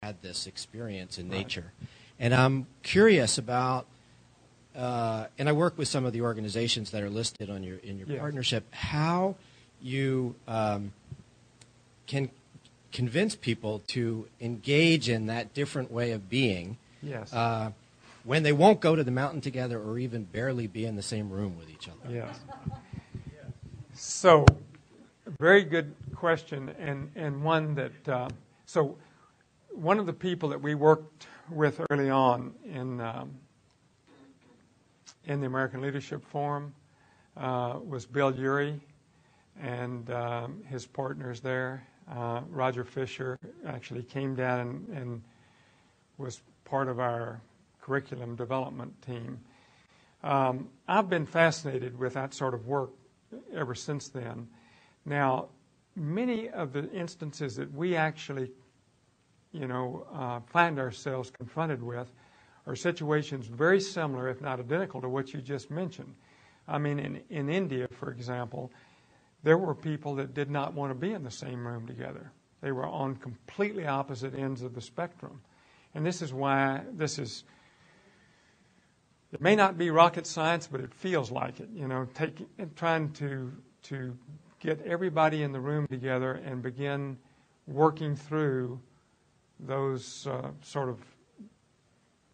had this experience in nature. And I'm curious about, and I work with some of the organizations that are listed on in your partnership, how you can convince people to engage in that different way of being when they won't go to the mountain together or even barely be in the same room with each other. Yes. So, very good question, and one that, so one of the people that we worked with early on in the American Leadership Forum was Bill Urey and his partners there. Roger Fisher actually came down and was part of our curriculum development team. I've been fascinated with that sort of work ever since then. Now, many of the instances that we actually, find ourselves confronted with are situations very similar, if not identical, to what you just mentioned. I mean, in India, for example, there were people that did not want to be in the same room together. They were on completely opposite ends of the spectrum. And this is why it may not be rocket science, but it feels like it, trying to get everybody in the room together and begin working through those sort of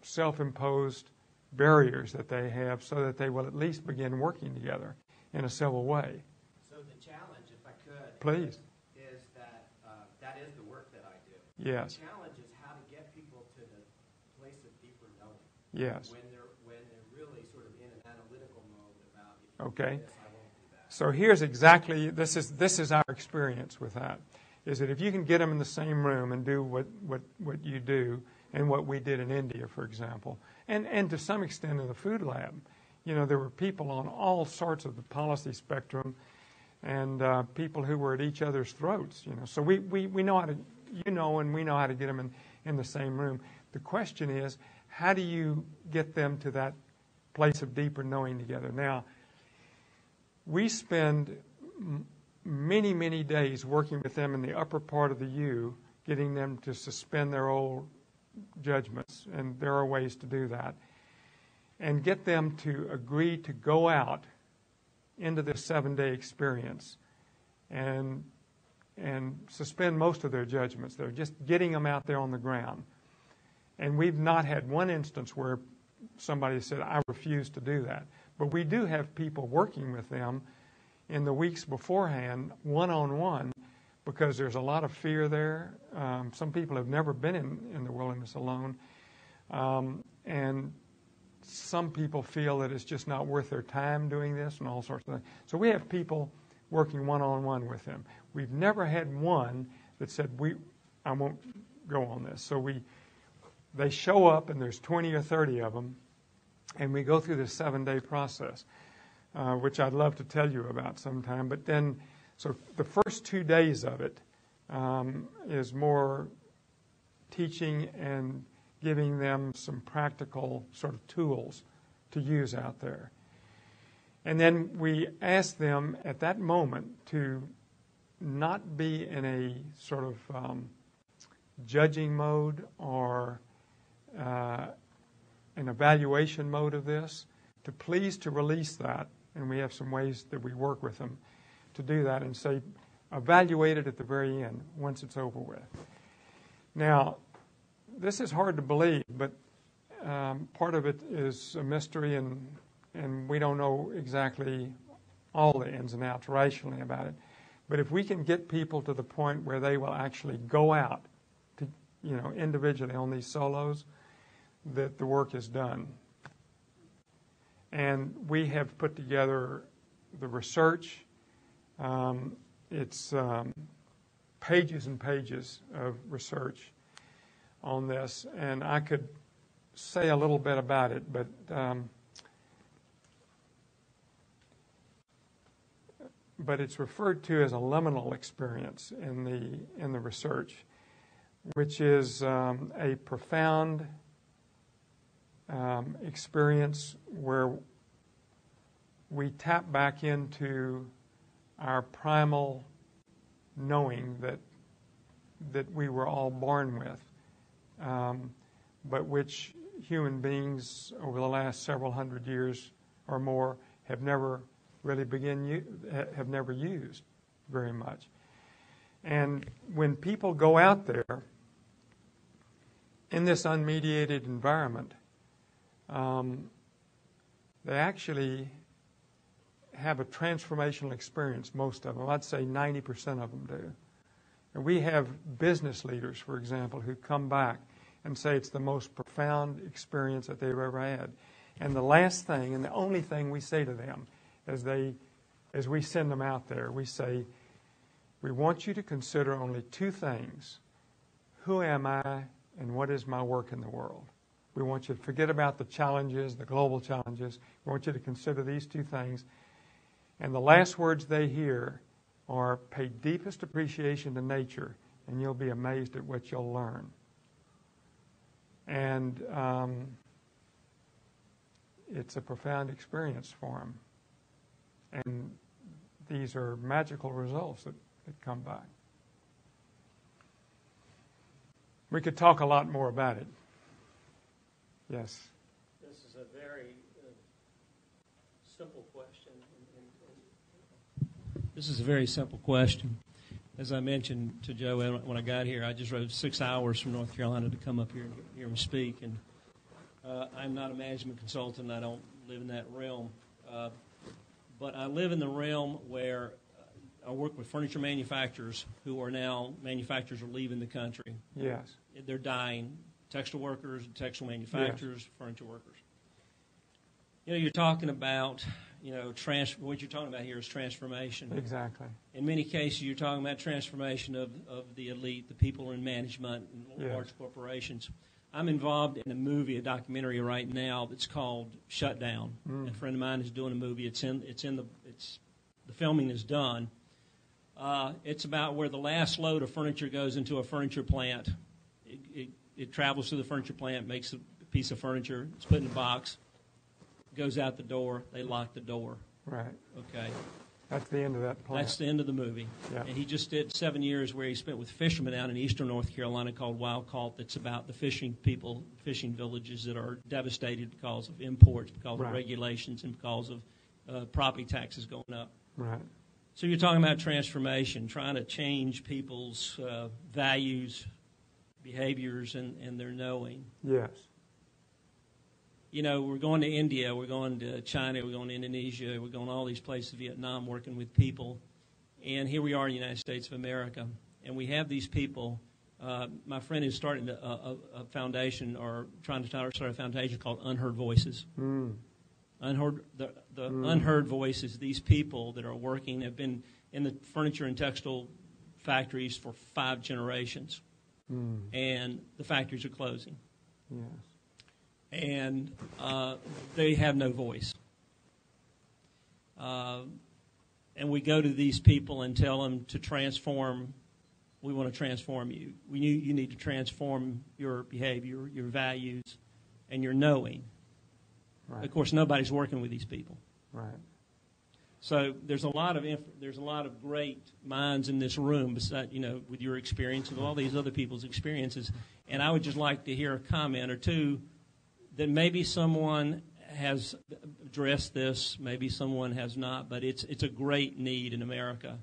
self-imposed barriers that they have so that they will at least begin working together in a civil way. So the challenge, if I could, please, is that that is the work that I do. Yes. The challenge is how to get people to the place of deeper knowing. Yes. When they're really sort of in an analytical mode about if you okay. do this, I won't do that. So here's exactly this is our experience with that. Is that if you can get them in the same room and do what you do and what we did in India, for example, and to some extent in the food lab, there were people on all sorts of the policy spectrum and people who were at each other's throats. So we know how to, and we know how to get them in the same room. The question is, how do you get them to that place of deeper knowing together? Now, we spend many, many days working with them in the upper part of the U, getting them to suspend their old judgments, and there are ways to do that, and get them to agree to go out into this 7-day experience and suspend most of their judgments. They're just getting them out there on the ground. And we've not had one instance where somebody said, I refuse to do that. But we do have people working with them in the weeks beforehand, one-on-one, because there's a lot of fear there. Some people have never been in the wilderness alone. And some people feel that it's just not worth their time doing this and all sorts of things. So we have people working one-on-one with them. We've never had one that said, I won't go on this. So they show up, and there's 20 or 30 of them, and we go through this 7-day process, which I'd love to tell you about sometime. But then, so the first 2 days of it is more teaching and giving them some practical sort of tools to use out there. And then we ask them at that moment to not be in a sort of judging mode or an evaluation mode of this, to release that. And we have some ways that we work with them to do that and say, evaluate it at the very end once it's over with. Now, this is hard to believe, but part of it is a mystery, and we don't know exactly all the ins and outs rationally about it. But if we can get people to the point where they will actually go out to, individually on these solos, that the work is done. And we have put together the research. It's pages and pages of research on this, and I could say a little bit about it, but it's referred to as a liminal experience in the research, which is a profound experience where we tap back into our primal knowing that we were all born with, but which human beings over the last several hundred years or more have never really have never used very much. And when people go out there in this unmediated environment, they actually have a transformational experience, most of them. I'd say 90% of them do. And we have business leaders, for example, who come back and say it's the most profound experience that they've ever had. And the last thing, and the only thing we say to them as we send them out there, we say, we want you to consider only two things. Who am I and what is my work in the world? We want you to forget about the challenges, the global challenges. We want you to consider these two things. And the last words they hear are, pay deepest appreciation to nature, and you'll be amazed at what you'll learn. And it's a profound experience for them. And these are magical results that come back. We could talk a lot more about it. Yes? This is a very simple question. This is a very simple question. As I mentioned to Joe when I got here, I just rode 6 hours from North Carolina to come up here and hear him speak. And I'm not a management consultant. I don't live in that realm. But I live in the realm where I work with furniture manufacturers who are now, manufacturers are leaving the country. Yes. They're dying. Textile workers, textile manufacturers, yes. Furniture workers. You know, you're talking about, what you're talking about here is transformation. Exactly. In many cases, you're talking about transformation of the elite, the people in management, and yes. large corporations. I'm involved in a documentary right now that's called Shutdown. A friend of mine is doing a movie. The filming is done. It's about where the last load of furniture goes into a furniture plant. It travels through the furniture plant, makes a piece of furniture, it's put in a box, goes out the door, they lock the door. Right. Okay. That's the end of that plant. That's the end of the movie. Yeah. And he just did 7 years where he spent with fishermen out in eastern North Carolina called Wild Caught. That's about the fishing villages that are devastated because of imports, because right. of regulations, and because of property taxes going up. Right. So you're talking about transformation, trying to change people's values, behaviors, and their knowing. Yes. You know, we're going to India, we're going to China, we're going to Indonesia, we're going to all these places, Vietnam, working with people. And here we are in the United States of America. And we have these people. My friend is starting a foundation, or trying to start a foundation called Unheard Voices. Unheard voices, these people that are working, have been in the furniture and textile factories for 5 generations. And the factories are closing. Yes. And they have no voice. And we go to these people and tell them to transform. We want to transform you. You need to transform your behavior, your values, and your knowing. Right. Of course, nobody's working with these people. Right. So there's a lot of great minds in this room, beside, with your experience and all these other people's experiences. And I would just like to hear a comment or two that maybe someone has addressed this, maybe someone has not, but it's a great need in America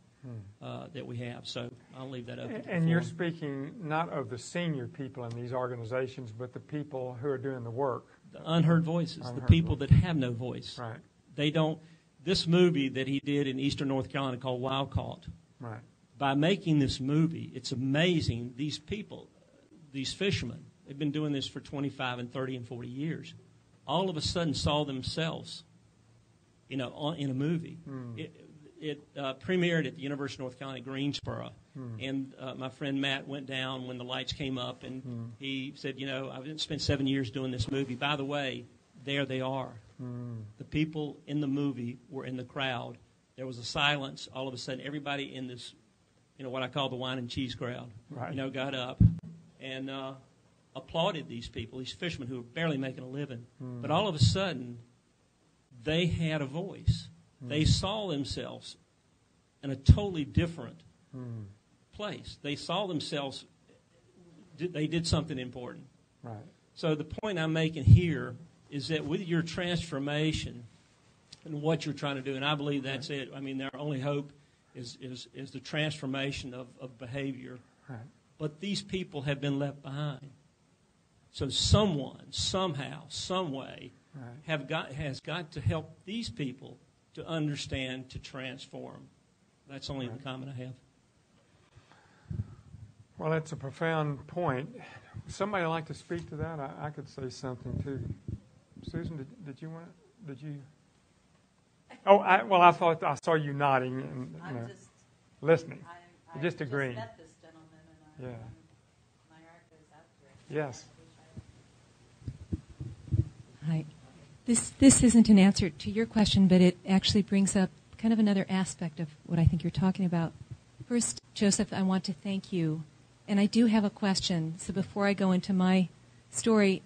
that we have. So I'll leave that up. And you're speaking not of the senior people in these organizations, but the people who are doing the work. The unheard voices, the people that have no voice. Right. They don't. This movie that he did in eastern North Carolina called Wild Caught. Right. By making this movie, it's amazing. These people, these fishermen, they've been doing this for 25 and 30 and 40 years. All of a sudden saw themselves, in a movie. It premiered at the University of North Carolina, Greensboro. And my friend Matt went down when the lights came up, and he said, I've spent 7 years doing this movie. By the way, there they are. The people in the movie were in the crowd. There was a silence. All of a sudden, everybody in this, what I call the wine and cheese crowd, right. Got up and applauded these people, these fishermen who were barely making a living. But all of a sudden, they had a voice. They saw themselves in a totally different place. They saw themselves they did something important. Right. So the point I'm making here is that with your transformation and what you're trying to do, and I believe that's it. I mean, their only hope is the transformation of behavior. Right. But these people have been left behind. So someone, somehow, some way, has got to help these people to understand, to transform. That's only the comment I have. Well, that's a profound point. Somebody like to speak to that? I could say something too. Susan, did you want to? Did you? Oh, I thought I saw you nodding and just listening, I just agreeing. Just met this gentleman, and my heart goes out to him. Yes. Hi. This isn't an answer to your question, but it actually brings up kind of another aspect of what I think you're talking about. First, Joseph, I want to thank you. And I do have a question. So before I go into my story,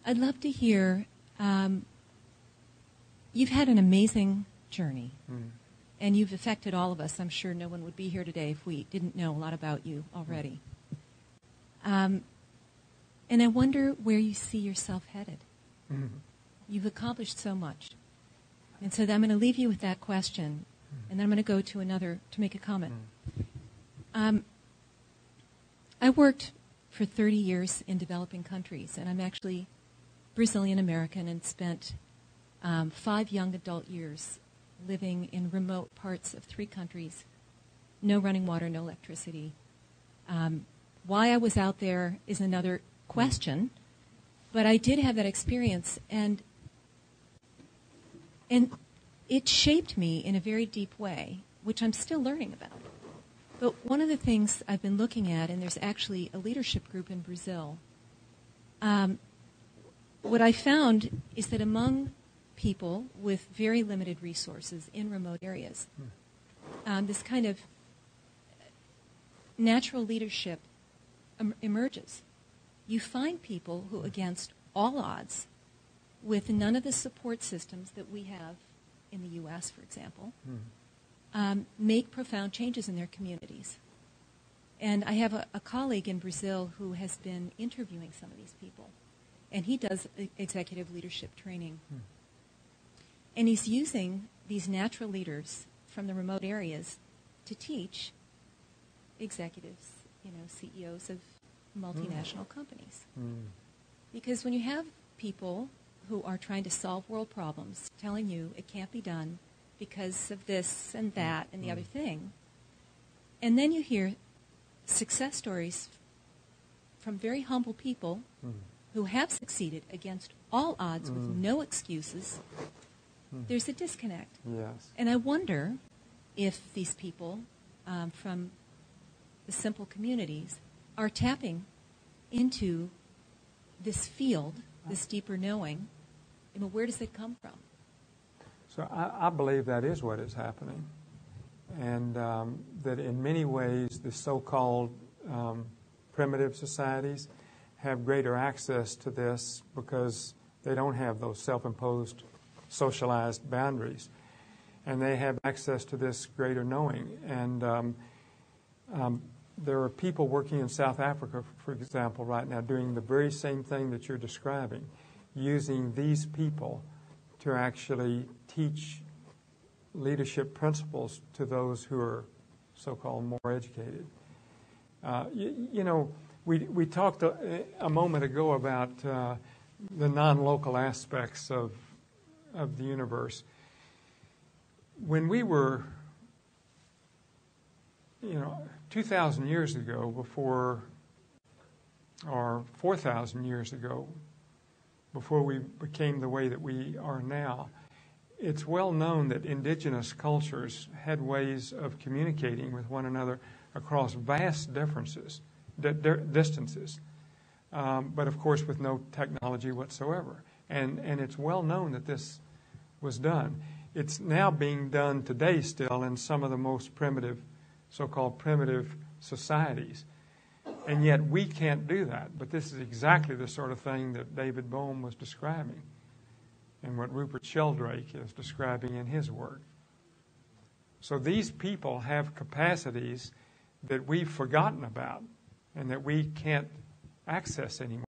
I'd love to hear, you've had an amazing journey. Mm. And you've affected all of us. I'm sure no one would be here today if we didn't know a lot about you already. And I wonder where you see yourself headed. Mm-hmm. You've accomplished so much. And so I'm going to leave you with that question, and then I'm going to go to another to make a comment. I worked for 30 years in developing countries, and I'm actually Brazilian American and spent 5 young adult years living in remote parts of 3 countries, no running water, no electricity. Why I was out there is another question, but I did have that experience, and it shaped me in a very deep way, which I'm still learning about. But one of the things I've been looking at, and there's actually a leadership group in Brazil, what I found is that among people with very limited resources in remote areas, this kind of natural leadership emerges. You find people who, against all odds, with none of the support systems that we have in the U.S., for example, make profound changes in their communities. And I have a colleague in Brazil who has been interviewing some of these people, and he does executive leadership training. And he's using these natural leaders from the remote areas to teach executives, CEOs of multinational companies. Because when you have people who are trying to solve world problems telling you it can't be done because of this and that and the other thing, and then you hear success stories from very humble people who have succeeded against all odds with no excuses, there's a disconnect. Yes. And I wonder if these people from the simple communities are tapping into this field, this deeper knowing. Where does it come from? So I believe that is what is happening. And that in many ways the so-called primitive societies have greater access to this because they don't have those self-imposed socialized boundaries. And they have access to this greater knowing. And there are people working in South Africa, for example, right now doing the very same thing that you're describing, using these people to actually teach leadership principles to those who are so-called more educated. We talked a moment ago about the non-local aspects of the universe. When we were, 2,000 years ago or 4,000 years ago, before we became the way that we are now, it's well known that indigenous cultures had ways of communicating with one another across vast distances, but of course with no technology whatsoever. And it's well known that this was done. It's now being done today still in some of the most primitive, so-called primitive societies. And yet we can't do that. But this is exactly the sort of thing that David Bohm was describing and what Rupert Sheldrake is describing in his work. So these people have capacities that we've forgotten about and that we can't access anymore.